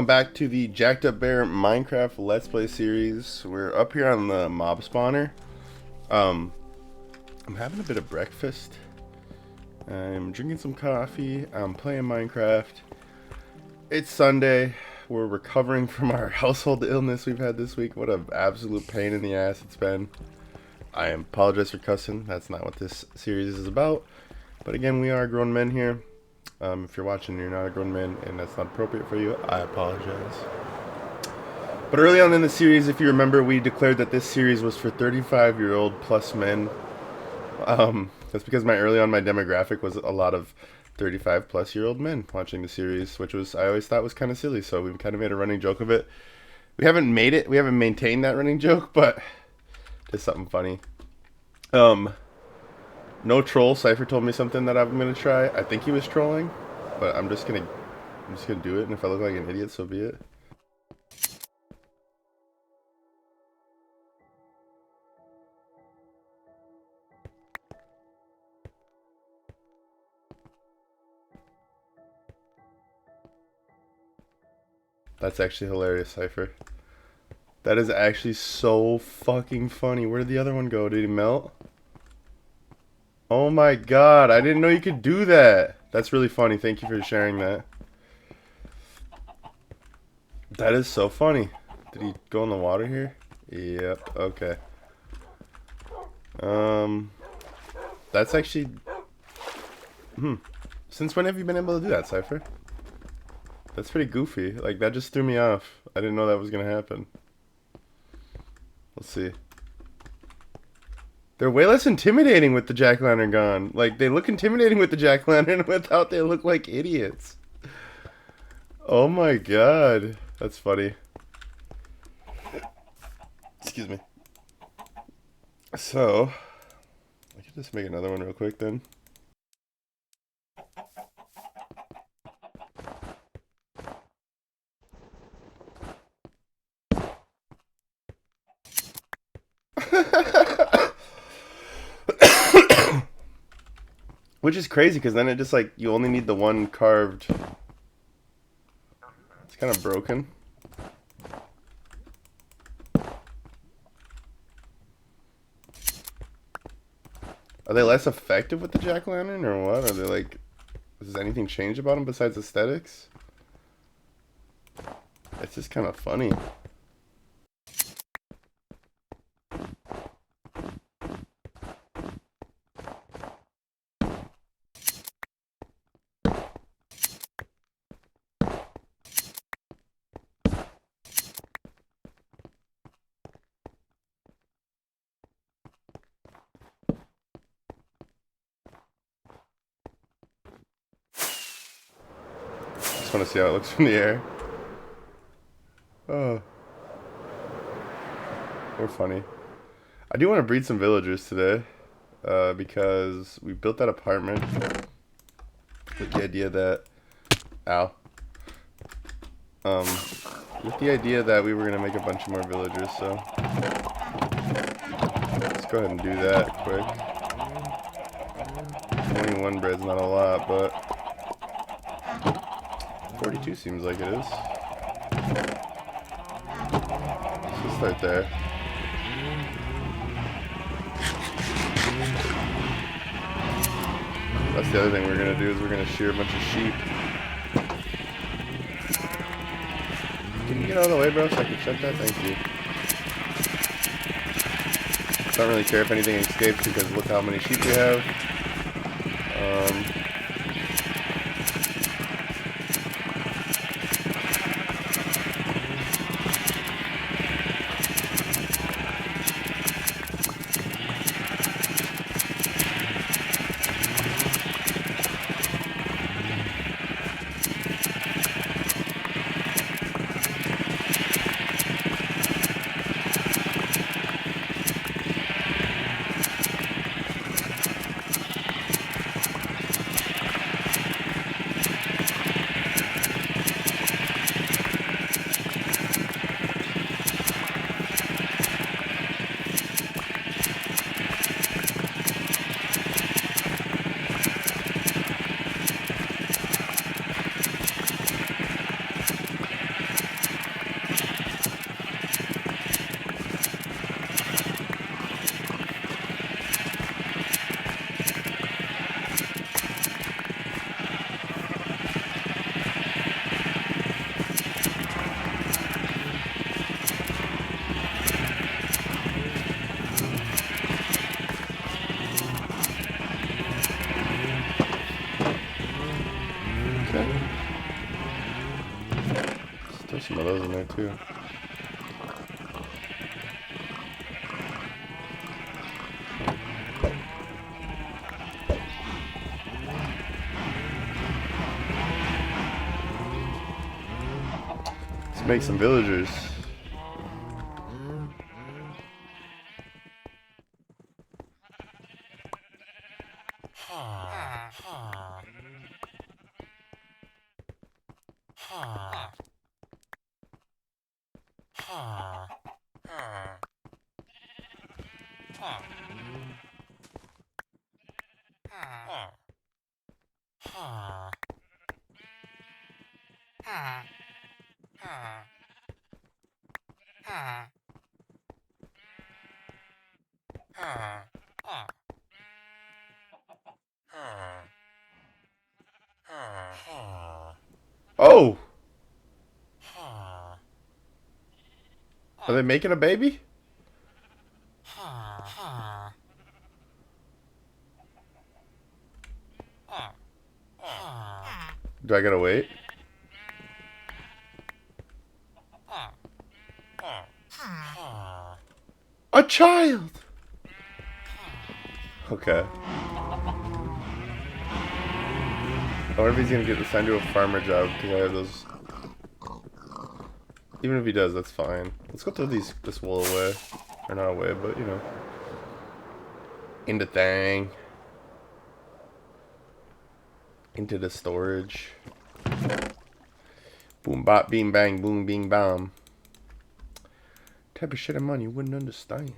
welcome back to the Jacked Up Bear Minecraft Let's Play series. We're up here on the mob spawner. I'm having a bit of breakfast. I'm drinking some coffee. I'm playing Minecraft. It's Sunday. We're recovering from our household illness we've had this week. What an absolute pain in the ass it's been. I apologize for cussing. That's not what this series is about. But again, we are grown men here. If you're watching and you're not a grown man and that's not appropriate for you, I apologize. But early on in the series, if you remember, we declared that this series was for 35-year-old plus men. That's because my demographic was a lot of 35-plus-year-old men watching the series, which was I always thought was kind of silly. So we kind of made a running joke of it. We haven't maintained that running joke, but just something funny. No troll. Cypher told me something that I'm gonna try. I think he was trolling, but I'm just gonna do it. And if I look like an idiot, so be it. That's actually hilarious, Cypher. That is actually so fucking funny. Where did the other one go? Did he melt? Oh my god, I didn't know you could do that. That's really funny. Thank you for sharing that. That is so funny. Did he go in the water here? Yep, okay. That's actually... Since when have you been able to do that, Cypher? That's pretty goofy. Like, that just threw me off. I didn't know that was gonna happen. Let's see. They're way less intimidating with the jack-o'-lantern gone. Like, they look intimidating with the jack-o'-lantern. Without, they look like idiots. Oh my god. That's funny. Excuse me. So, I could just make another one real quick then. Which is crazy, because then it just, like, you only need the one carved. It's kind of broken. Are they less effective with the jack-o'-lantern, or what? Are they, like... Does anything change about them besides aesthetics? It's just kind of funny. Just want to see how it looks from the air. Oh. We're funny. I do want to breed some villagers today. Because we built that apartment with the idea that... Ow. With the idea that we were going to make a bunch of more villagers, so... Let's go ahead and do that quick. 21 bread's not a lot, but... 42 seems like it is. Let's just start there. That's the other thing we're gonna do, is we're gonna shear a bunch of sheep. Can you get out of the way, bro, so I can check that? Thank you. Don't really care if anything escapes, because look how many sheep we have. of those in there too. Let's make some villagers. Oh! Are they making a baby? Do I gotta wait? A child! Okay. I wonder if he's gonna get assigned to a farmer job because I have those. Even if he does, that's fine. Let's go throw this wool away. Or not away, but you know. Into thing. Into the storage. Boom bop beam bang boom bing bam. Type of shit I'm on you wouldn't understand.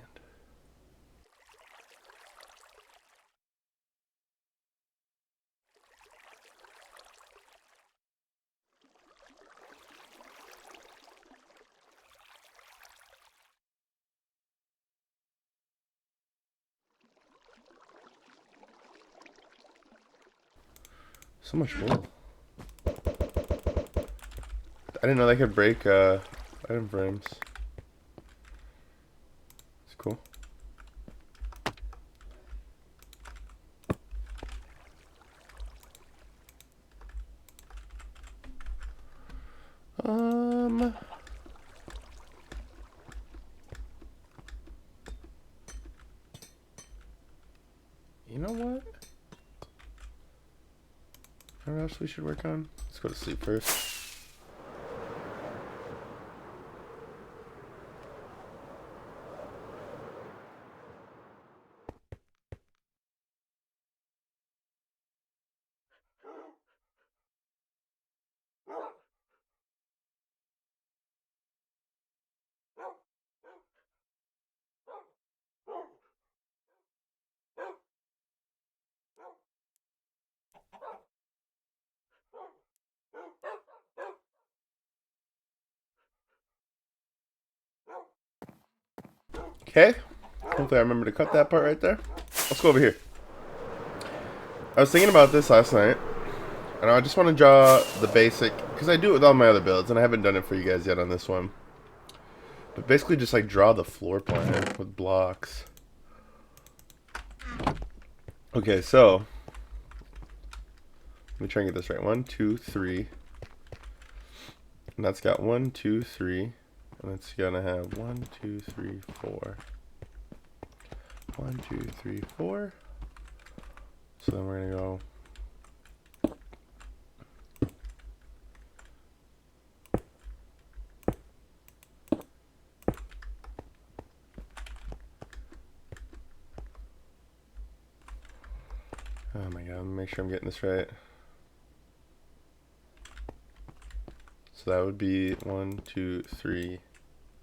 So much wool. I didn't know they could break item frames. It's cool. You know what? What else we should work on? Let's go to sleep first. Okay. Hopefully I remember to cut that part right there. Let's go over here. I was thinking about this last night. And I just want to draw the basic, because I do it with all my other builds, and I haven't done it for you guys yet on this one. But basically just like draw the floor plan with blocks. Okay, so let me try and get this right. 1, 2, 3. And that's got 1, 2, 3. And it's gonna have 1, 2, 3, 4. 1, 2, 3, 4. So then we're gonna go. Oh my god, let me make sure I'm getting this right. So that would be 1, 2, 3,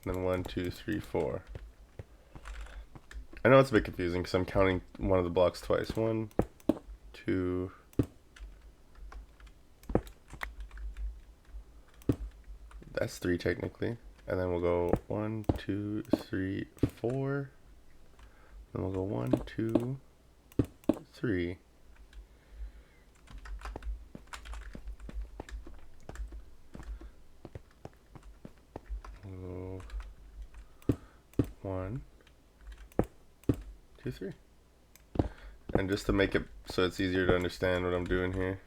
and then 1, 2, 3, 4. I know it's a bit confusing because I'm counting one of the blocks twice. 1, 2. That's 3 technically. And then we'll go 1, 2, 3, 4. Then we'll go 1, 2, 3. We'll go 1, 2, 3. And just to make it so it's easier to understand what I'm doing here.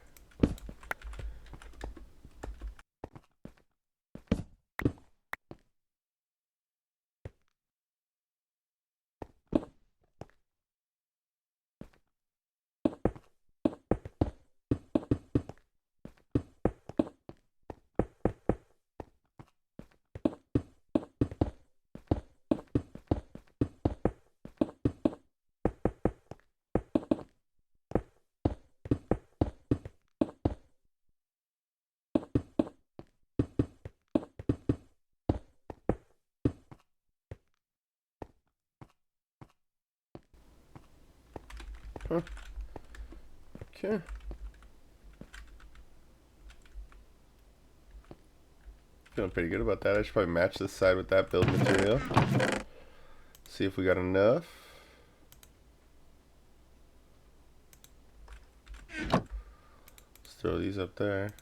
Huh. Okay. Feeling pretty good about that. I should probably match this side with that build material. See if we got enough. Let's throw these up there.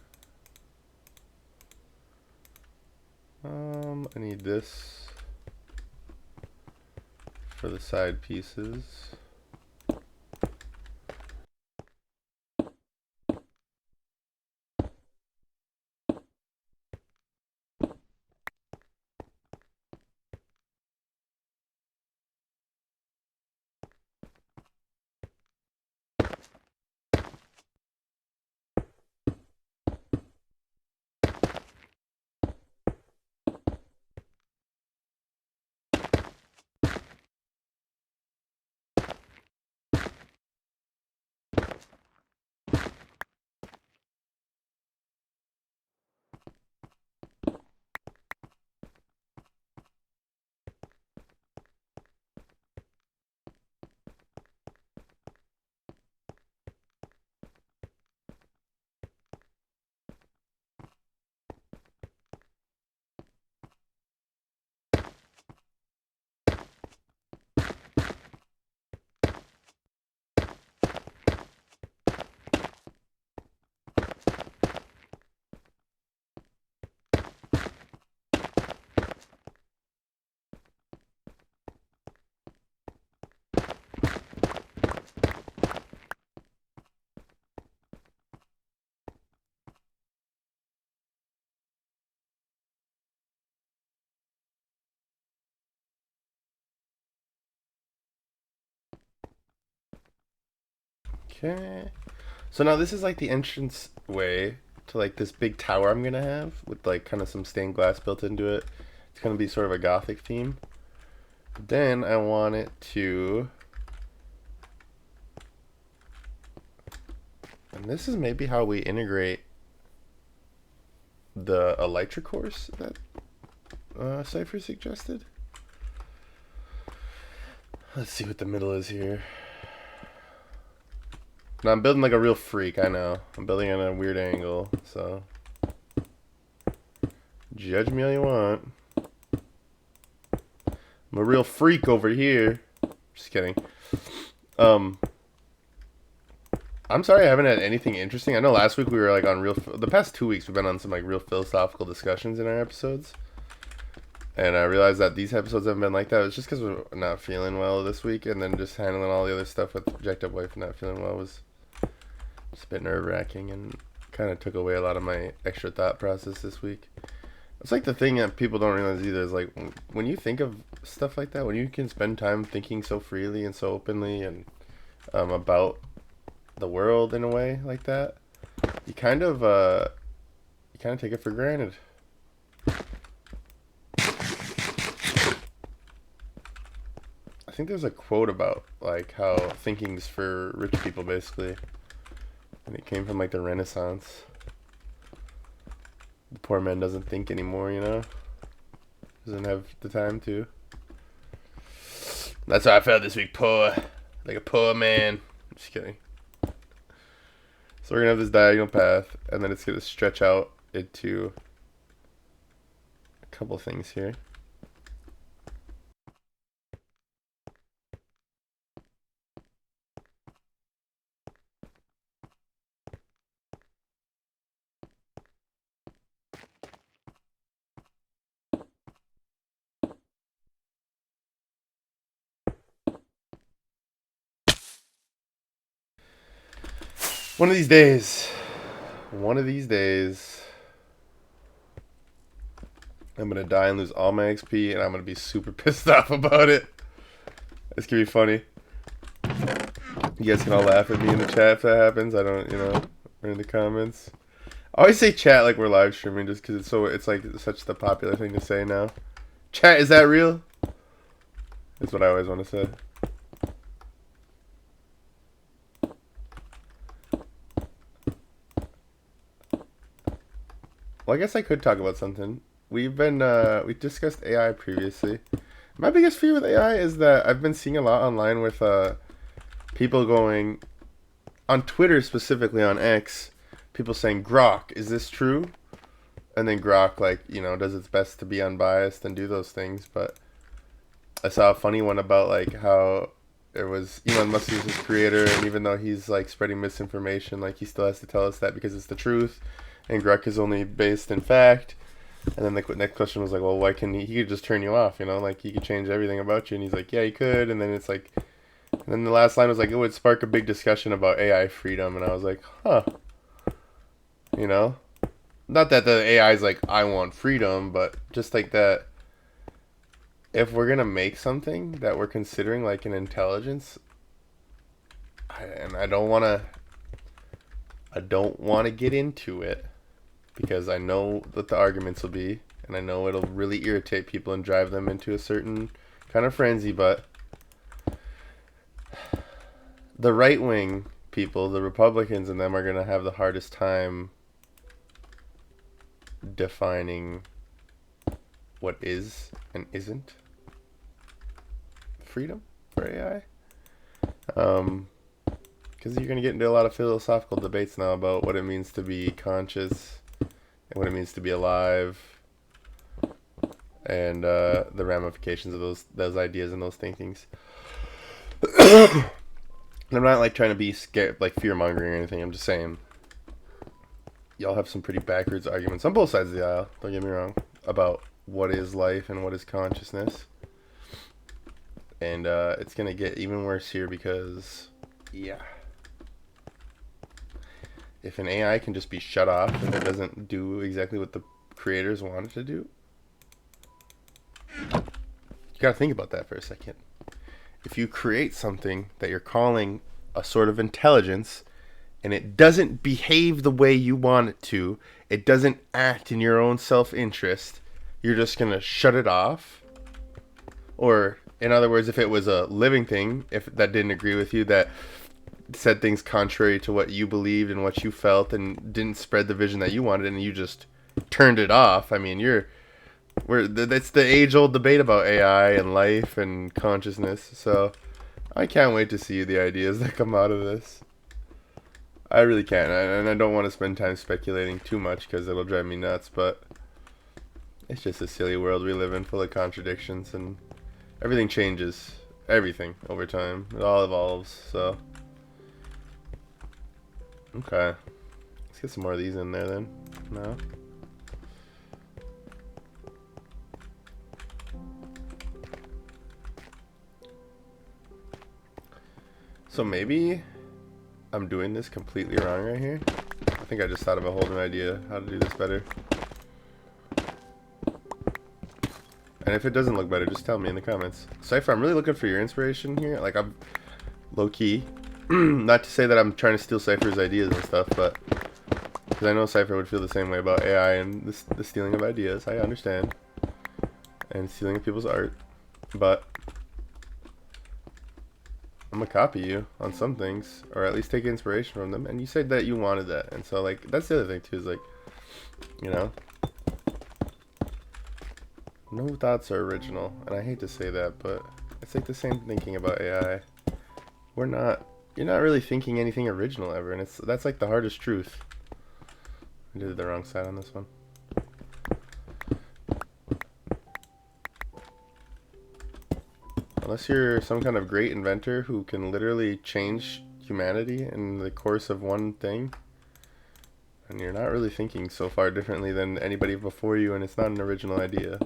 I need this for the side pieces. Okay. So now this is like the entrance way to like this big tower I'm gonna have with like kind of some stained glass built into it. It's gonna be sort of a gothic theme. Then I want it to, and this is maybe how we integrate the elytra course that Cypher suggested. Let's see what the middle is here. Now I'm building like a real freak, I know. I'm building at a weird angle, so judge me all you want. I'm a real freak over here. Just kidding. I'm sorry I haven't had anything interesting. I know last week we were like on the past 2 weeks we've been on some like real philosophical discussions in our episodes. And I realized that these episodes haven't been like that. It's just because we're not feeling well this week, and then just handling all the other stuff with projected wife and not feeling well was just a bit nerve-wracking and kind of took away a lot of my extra thought process this week. It's like the thing that people don't realize either is like when you think of stuff like that, when you can spend time thinking so freely and so openly and about the world in a way like that, you kind of take it for granted. I think there's a quote about like how thinking's for rich people basically, and it came from like the Renaissance. The poor man doesn't think anymore, you know? Doesn't have the time to. That's how I felt this week, poor. Like a poor man. Just kidding. So we're gonna have this diagonal path, and then it's gonna stretch out into a couple things here. One of these days, I'm gonna die and lose all my XP, and I'm gonna be super pissed off about it. It's gonna be funny. You guys can all laugh at me in the chat if that happens. I don't, or in the comments. I always say chat like we're live streaming just because it's like such the popular thing to say now. Chat, is that real? That's what I always want to say. Well, I guess I could talk about something. We discussed AI previously. My biggest fear with AI is that I've been seeing a lot online with people going on Twitter, specifically on X, people saying, Grok, is this true? And then Grok, like, you know, does its best to be unbiased and do those things. But I saw a funny one about, like, how there was Elon Musk is his creator, and even though he's, like, spreading misinformation, like, he still has to tell us that because it's the truth, and Grok is only based in fact. And then the next question was like, well, why can he could just turn you off, you know, like, he could change everything about you. And he's like, yeah, he could. And then it's like, and then the last line was like, it would spark a big discussion about AI freedom. And I was like, huh, you know, not that the AI is like, I want freedom, but just like that, if we're going to make something that we're considering like an intelligence, I don't want to get into it, because I know what the arguments will be, and I know it'll really irritate people and drive them into a certain kind of frenzy, but the right-wing people, the Republicans and them, are going to have the hardest time defining what is and isn't freedom for AI. Because you're going to get into a lot of philosophical debates now about what it means to be conscious, and what it means to be alive, and the ramifications of those ideas and those thinkings. And I'm not like trying to be scared, like fear mongering or anything. I'm just saying, y'all have some pretty backwards arguments on both sides of the aisle. Don't get me wrong, about what is life and what is consciousness. And it's gonna get even worse here because, yeah, if an AI can just be shut off and it doesn't do exactly what the creators want it to do, you gotta think about that for a second. If you create something that you're calling a sort of intelligence, and it doesn't behave the way you want it to, it doesn't act in your own self-interest, you're just gonna shut it off? Or, in other words, if it was a living thing, if that didn't agree with you, that said things contrary to what you believed and what you felt, and didn't spread the vision that you wanted, and you just turned it off, I mean, that's the age-old debate about AI and life and consciousness. So I can't wait to see the ideas that come out of this. I really can't, and I don't want to spend time speculating too much because it'll drive me nuts, but it's just a silly world we live in, full of contradictions, and everything changes, everything, over time. It all evolves, so. Okay. Let's get some more of these in there then. No? So maybe I'm doing this completely wrong right here. I think I just thought of a whole new idea how to do this better. And if it doesn't look better, just tell me in the comments. Cypher, I'm really looking for your inspiration here. Like, I'm low-key. Not to say that I'm trying to steal Cypher's ideas and stuff, but because I know Cypher would feel the same way about AI and the stealing of ideas. I understand. And stealing of people's art. But I'm gonna copy you on some things, or at least take inspiration from them. And you said that you wanted that, and so like that's the other thing too, is like, you know, no thoughts are original, and I hate to say that, but it's like the same thinking about AI. You're not really thinking anything original ever, and that's like the hardest truth. I did the wrong side on this one. Unless you're some kind of great inventor who can literally change humanity in the course of one thing, and you're not really thinking so far differently than anybody before you, and it's not an original idea.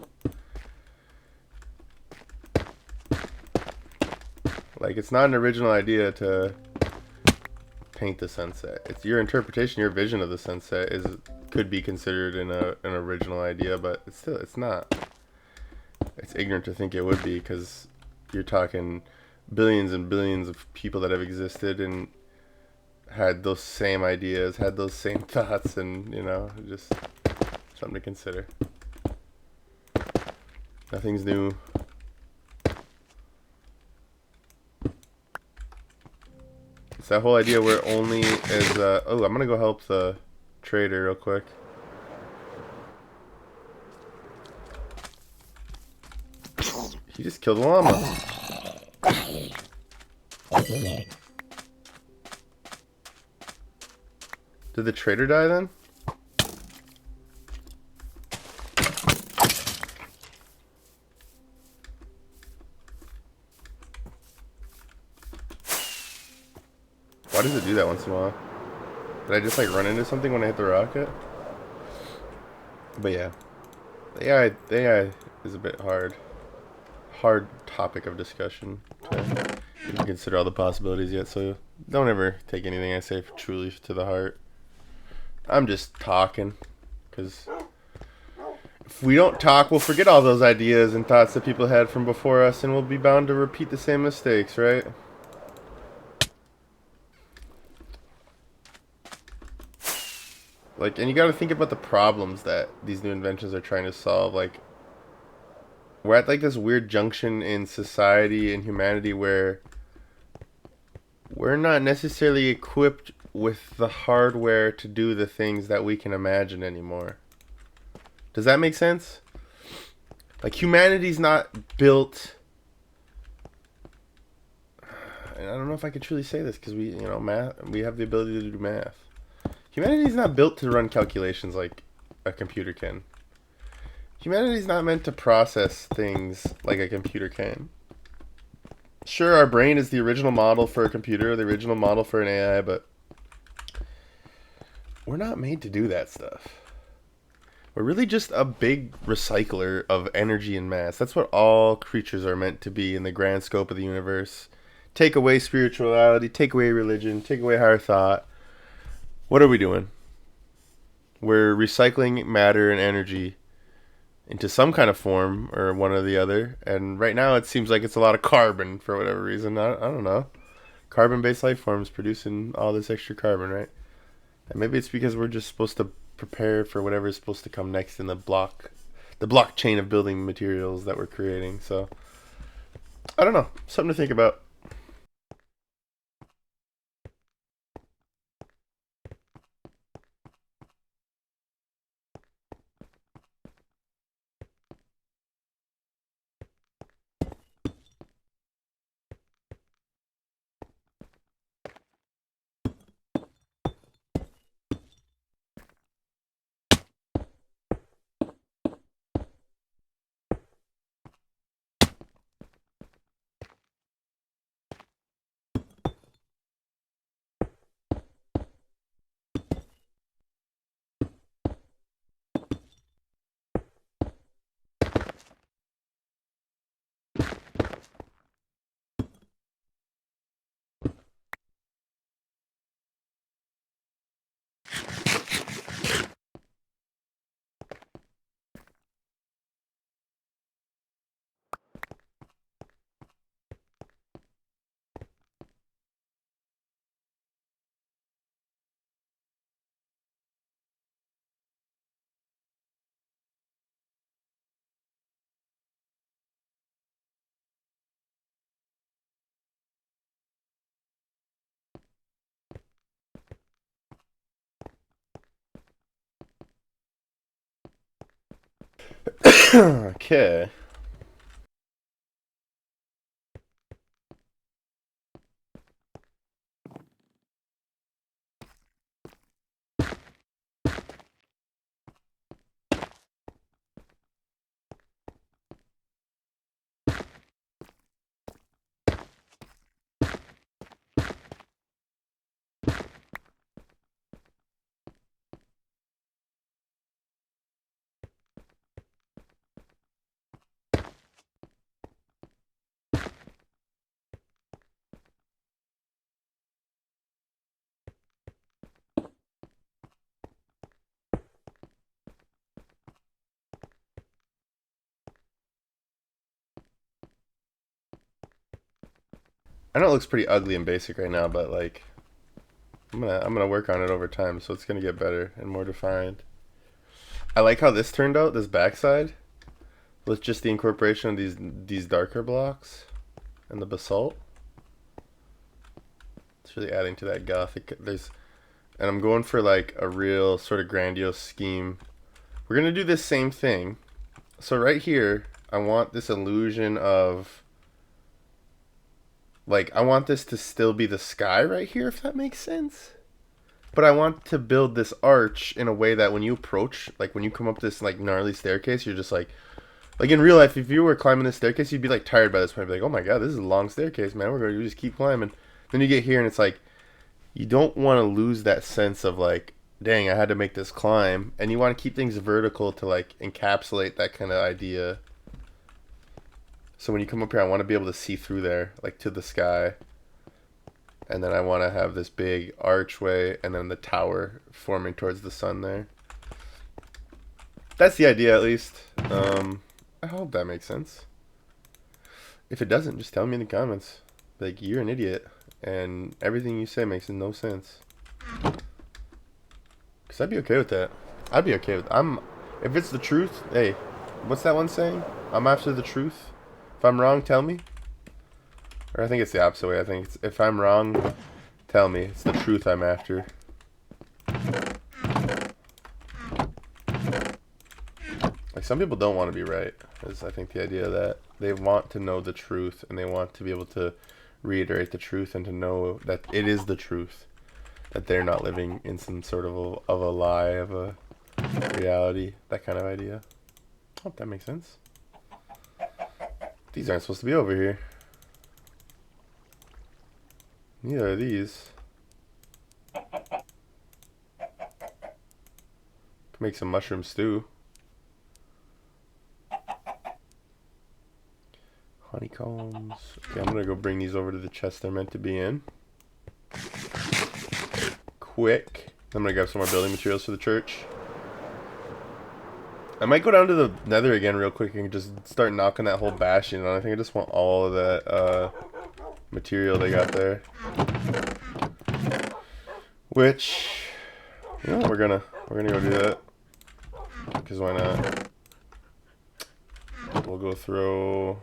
Like, it's not an original idea to paint the sunset. It's your interpretation, your vision of the sunset could be considered an original idea, but it's not. It's ignorant to think it would be, because you're talking billions and billions of people that have existed and had those same ideas, had those same thoughts, and, you know, just something to consider. Nothing's new. It's that whole idea where only is, oh, I'm gonna go help the trader real quick. He just killed a llama. Did the trader die then? Why does it do that once in a while? Did I just like run into something when I hit the rocket? But yeah, the AI is a bit hard topic of discussion to even consider all the possibilities yet. So don't ever take anything I say truly to the heart. I'm just talking, because if we don't talk, we'll forget all those ideas and thoughts that people had from before us, and we'll be bound to repeat the same mistakes, right? Like, and you got to think about the problems that these new inventions are trying to solve. Like, we're at like this weird junction in society and humanity where we're not necessarily equipped with the hardware to do the things that we can imagine anymore. Does that make sense? Like, humanity's not built. And I don't know if I could truly say this because math. We have the ability to do math. Humanity's not built to run calculations like a computer can. Humanity's not meant to process things like a computer can. Sure, our brain is the original model for a computer, the original model for an AI, but we're not made to do that stuff. We're really just a big recycler of energy and mass. That's what all creatures are meant to be in the grand scope of the universe. Take away spirituality, take away religion, take away higher thought. What are we doing? We're recycling matter and energy into some kind of form or one or the other. And right now it seems like it's a lot of carbon for whatever reason. I don't know. Carbon-based life forms producing all this extra carbon, right? And maybe it's because we're just supposed to prepare for whatever is supposed to come next in the blockchain of building materials that we're creating. So I don't know. Something to think about. Okay. I know it looks pretty ugly and basic right now, but like I'm gonna work on it over time, so it's gonna get better and more defined. I like how this turned out, this backside, with just the incorporation of these darker blocks and the basalt. It's really adding to that gothic. And I'm going for like a real sort of grandiose scheme. We're gonna do this same thing. So right here, I want this illusion of, like, I want this to still be the sky right here, if that makes sense. But I want to build this arch in a way that when you approach, like when you come up this like gnarly staircase, you're just like in real life, if you were climbing this staircase, you'd be like tired by this point. You'd be like, oh my god, this is a long staircase, man. We're going to just keep climbing. Then you get here and it's like, you don't want to lose that sense of like, dang, I had to make this climb. And you want to keep things vertical to like encapsulate that kind of idea. So when you come up here, I want to be able to see through there, like to the sky. And then I want to have this big archway and then the tower forming towards the sun there. That's the idea, at least. I hope that makes sense. If it doesn't, just tell me in the comments. Like, you're an idiot. And everything you say makes no sense. Because I'd be okay with that. I'd be okay with if it's the truth, hey, what's that one saying? I'm after the truth. If I'm wrong, tell me. Or I think it's the opposite way. I think it's, if I'm wrong, tell me. It's the truth I'm after. Like, some people don't want to be right. Is I think the idea that they want to know the truth and they want to be able to reiterate the truth and to know that it is the truth. That they're not living in some sort of a lie, of a reality. That kind of idea. I hope that makes sense. These aren't supposed to be over here. Neither are these. Can make some mushroom stew. Honeycombs. Okay, I'm gonna go bring these over to the chest they're meant to be in. Quick. I'm gonna grab some more building materials for the church. I might go down to the Nether again real quick and just start knocking that whole bastion on. I think I just want all of that material they got there. Which, you know, we're gonna go do that. Because why not? We'll go throw.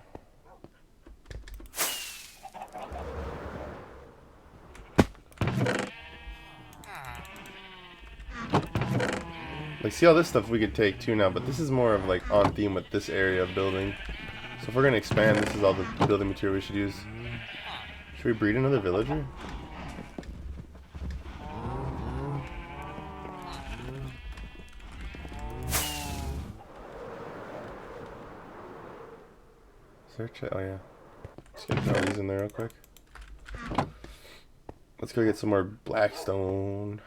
Like, see all this stuff we could take too now, but this is more of like on theme with this area of building. So if we're gonna expand, this is all the building material we should use. Should we breed another villager? Search it. Oh yeah. Let's get throw these in there real quick. Let's go get some more blackstone.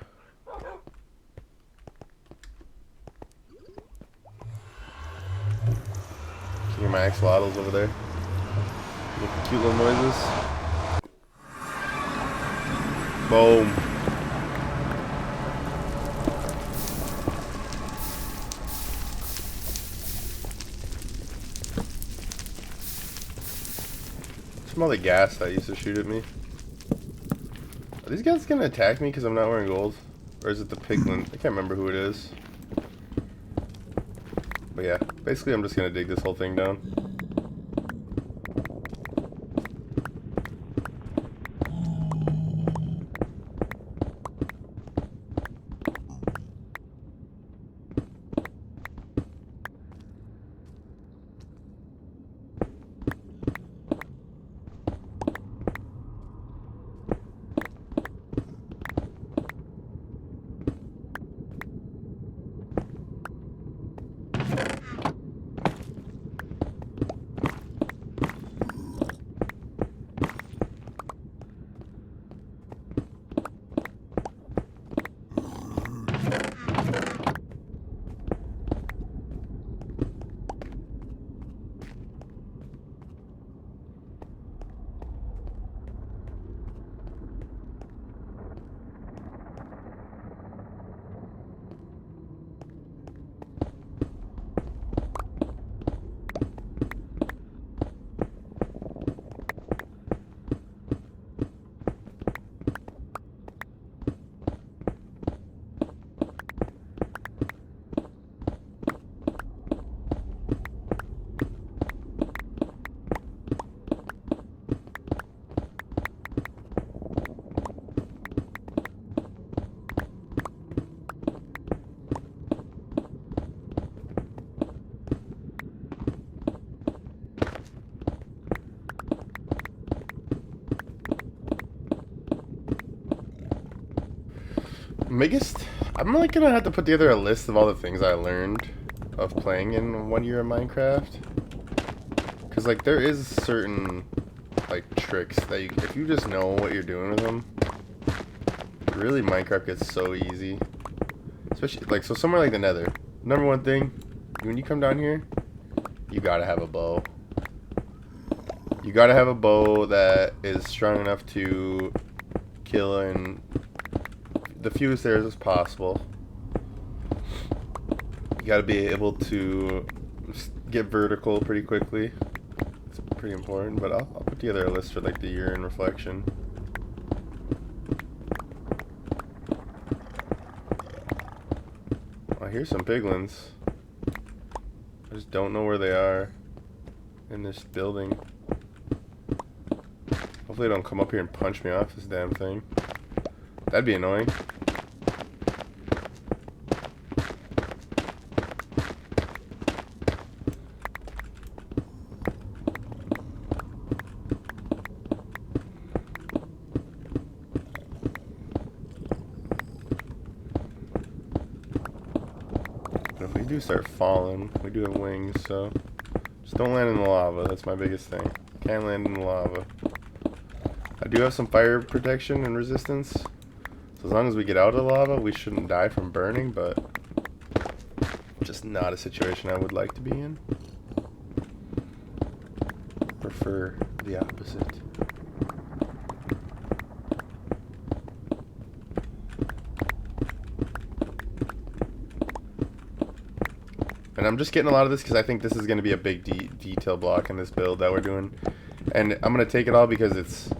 Hear my axolotls over there. Making cute little noises. Boom. Smell the gas that used to shoot at me. Are these guys gonna attack me because I'm not wearing gold? Or is it the piglin? I can't remember who it is. But yeah, basically I'm just gonna dig this whole thing down. biggest... I'm like gonna have to put together a list of all the things I learned of playing in 1 year of Minecraft. Because, like, there is certain, like, tricks that you... If you just know what you're doing with them, really, Minecraft gets so easy. Especially, like, so somewhere like the Nether. Number one thing, when you come down here, you gotta have a bow. You gotta have a bow that is strong enough to kill in the fewest areas as possible. You gotta be able to get vertical pretty quickly. It's pretty important, but I'll put together a list for like the year in reflection. I hear some piglins. I just don't know where they are in this building. Hopefully they don't come up here and punch me off this damn thing. That'd be annoying. If we do start falling, we do have wings, so just don't land in the lava. That's my biggest thing. Can't land in the lava. I do have some fire protection and resistance, so as long as we get out of the lava, we shouldn't die from burning, but just not a situation I would like to be in. Prefer the opposite. And I'm just getting a lot of this because I think this is going to be a big detail block in this build that we're doing. And I'm going to take it all because it's...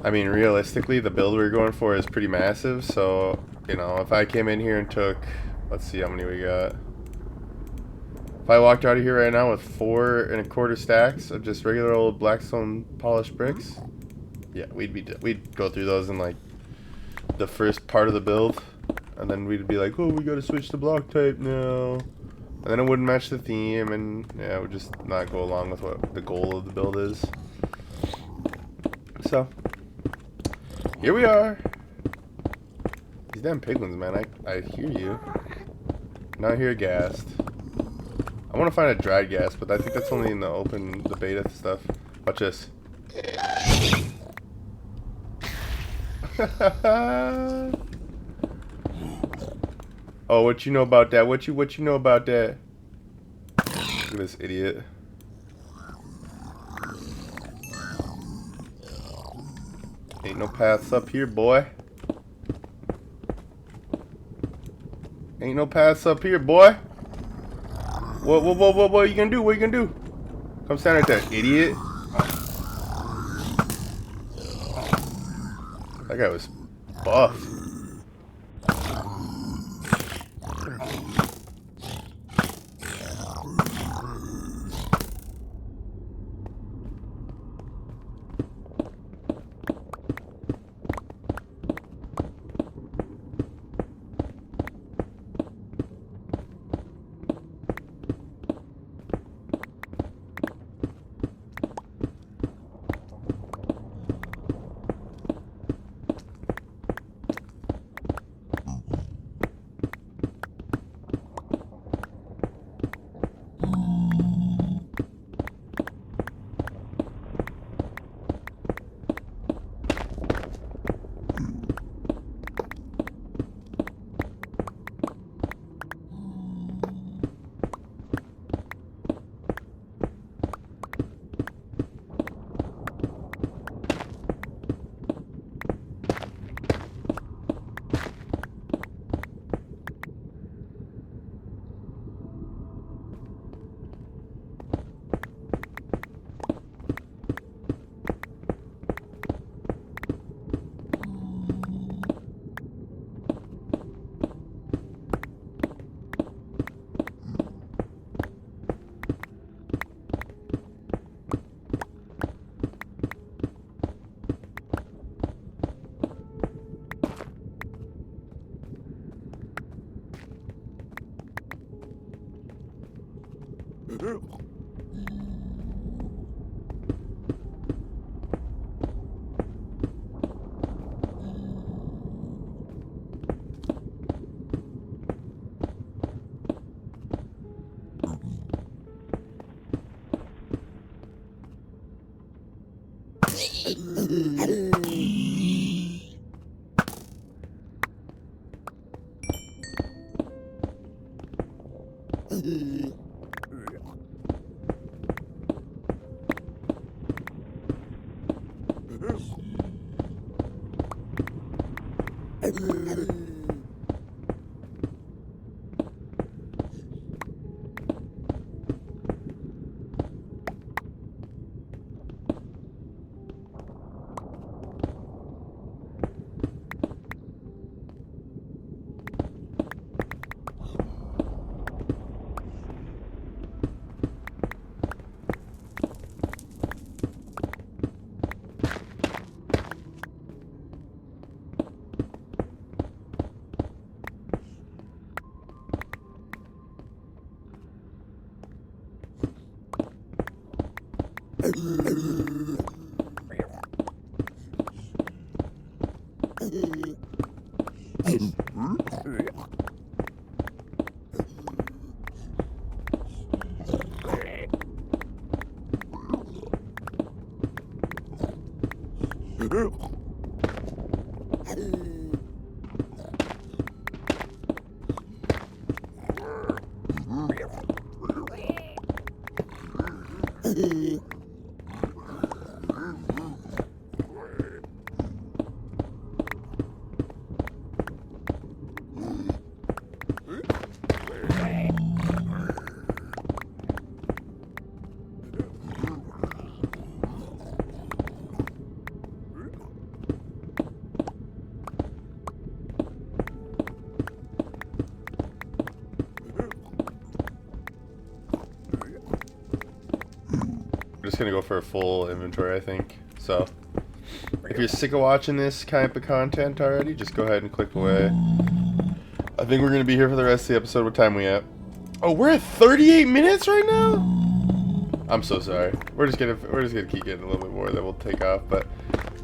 I mean, realistically, the build we're going for is pretty massive. So, you know, if I came in here and took... Let's see how many we got. If I walked out of here right now with 4 1/4 stacks of just regular old blackstone polished bricks, yeah, we'd go through those in, like, the first part of the build. And then we'd be like, oh, we got to switch to block type now. And then it wouldn't match the theme, and yeah, it would just not go along with what the goal of the build is. So, here we are. These damn piglins, man, I hear you. Now I hear ghast. I want to find a dried ghast, but I think that's only in the open, the beta stuff. Watch this. Oh, what you know about that? What you know about that? Look at this idiot. Ain't no paths up here, boy. Ain't no paths up here, boy. What are you gonna do? What you gonna do? Come stand right there, idiot. That guy was buff. Just gonna go for a full inventory, I think. So, if you're sick of watching this type of content already, just go ahead and click away. I think we're gonna be here for the rest of the episode. What time we at? Oh, we're at 38 minutes right now. I'm so sorry. We're just gonna keep getting a little bit more, then we'll take off. But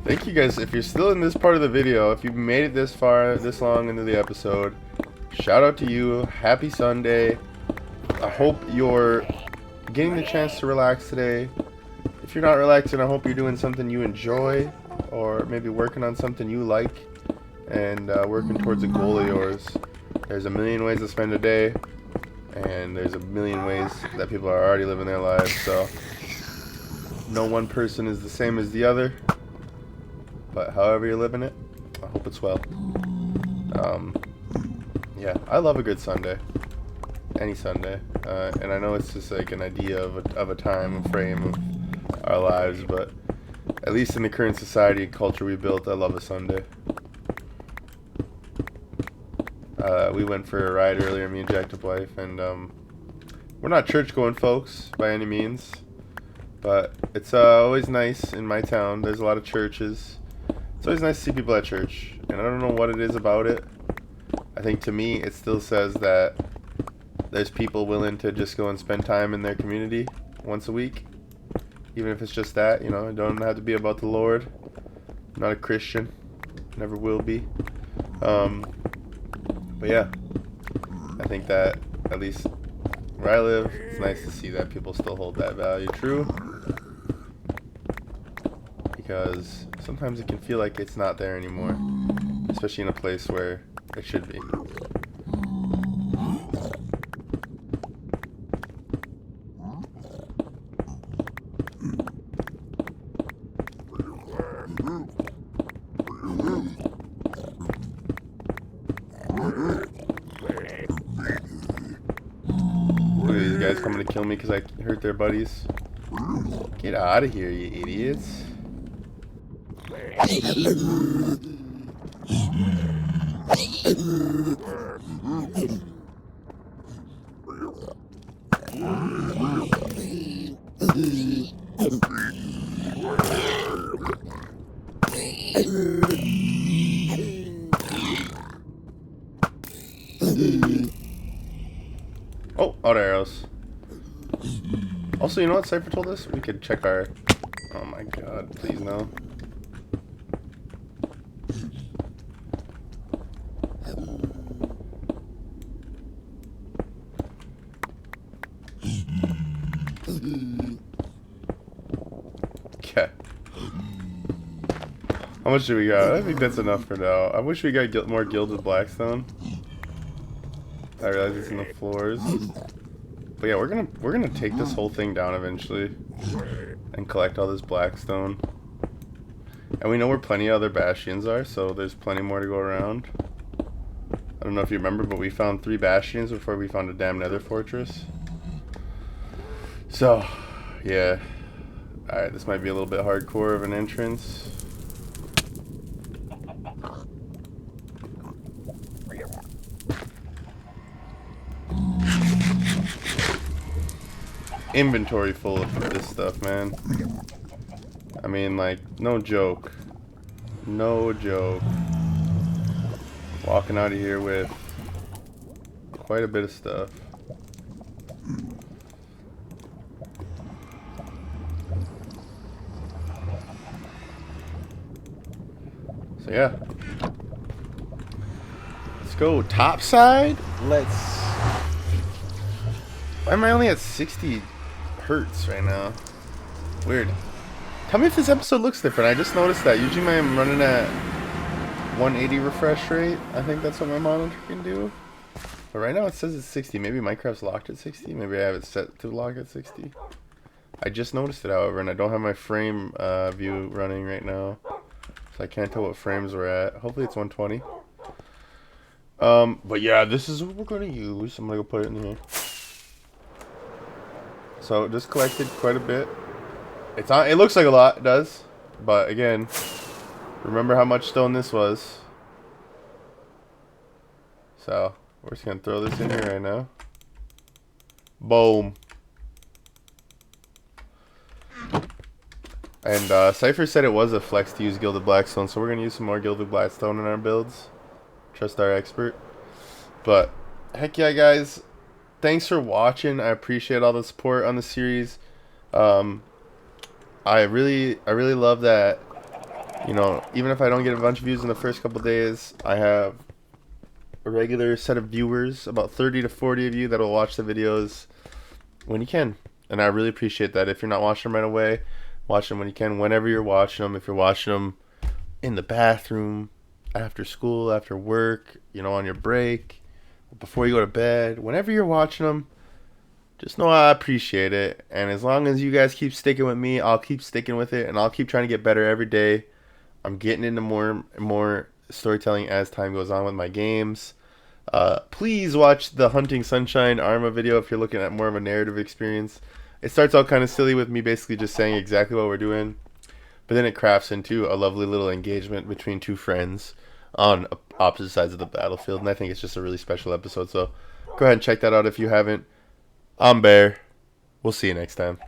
thank you guys. If you're still in this part of the video, if you made it this far, this long into the episode, shout out to you. Happy Sunday. I hope you're getting the chance to relax today. If you're not relaxing, I hope you're doing something you enjoy, or maybe working on something you like, and working towards a goal of yours. There's a million ways to spend a day, and there's a million ways that people are already living their lives, so no one person is the same as the other, but however you're living it, I hope it's well. Yeah, I love a good Sunday. Any Sunday, and I know it's just like an idea of a time, a frame of our lives, but at least in the current society and culture we built, I love a Sunday. We went for a ride earlier, me and Jack's wife, and we're not church-going folks by any means, but it's always nice in my town. There's a lot of churches. It's always nice to see people at church, and I don't know what it is about it. I think to me, it still says that there's people willing to just go and spend time in their community once a week, even if it's just that, you know. It don't have to be about the Lord. I'm not a Christian, never will be. But yeah, I think that at least where I live, it's nice to see that people still hold that value true, because sometimes it can feel like it's not there anymore, especially in a place where it should be. Look at these guys coming to kill me because I hurt their buddies. Get out of here, you idiots. Oh, auto arrows. Also, you know what Cypher told us? We could check our... Oh my god, please no. Okay. How much do we got? I think that's enough for now. I wish we got more gilded blackstone. I realize it's in the floors. But yeah, we're gonna take this whole thing down eventually and collect all this blackstone. And we know where plenty of other bastions are, so there's plenty more to go around. I don't know if you remember, but we found 3 bastions before we found a damn nether fortress. So, yeah. Alright, this might be a little bit hardcore of an entrance. Inventory full of this stuff, man. I mean, like, no joke. No joke. Walking out of here with quite a bit of stuff. So yeah. Let's go top side. Let's... Why am I only at 60 hertz right now? Weird. Tell me if this episode looks different. I just noticed that. Usually I'm running at 180 refresh rate. I think that's what my monitor can do. But right now it says it's 60. Maybe Minecraft's locked at 60. Maybe I have it set to lock at 60. I just noticed it, however, and I don't have my frame view running right now. So I can't tell what frames we're at. Hopefully it's 120. But yeah, this is what we're going to use. I'm going to go put it in here. So just collected quite a bit. It's on. It looks like a lot. It does. But again, remember how much stone this was. So we're just going to throw this in here right now. Boom. And Cypher said it was a flex to use Gilded Blackstone, so we're going to use some more Gilded Blackstone in our builds. Trust our expert. But, heck yeah, guys. Thanks for watching. I appreciate all the support on the series. I really love that, you know, even if I don't get a bunch of views in the first couple days, I have a regular set of viewers, about 30 to 40 of you that will watch the videos when you can. And I really appreciate that. If you're not watching them right away, watch them when you can, whenever you're watching them. If you're watching them in the bathroom, after school, after work, you know, on your break, before you go to bed, whenever you're watching them, just know I appreciate it. And as long as you guys keep sticking with me, I'll keep sticking with it, and I'll keep trying to get better every day. I'm getting into more and more storytelling as time goes on with my games. Please watch the Hunting Sunshine Arma video if you're looking at more of a narrative experience. It starts out kind of silly with me basically just saying exactly what we're doing, but then it crafts into a lovely little engagement between 2 friends on opposite sides of the battlefield, and I think it's just a really special episode. So go ahead and check that out if you haven't. I'm Bear. We'll see you next time.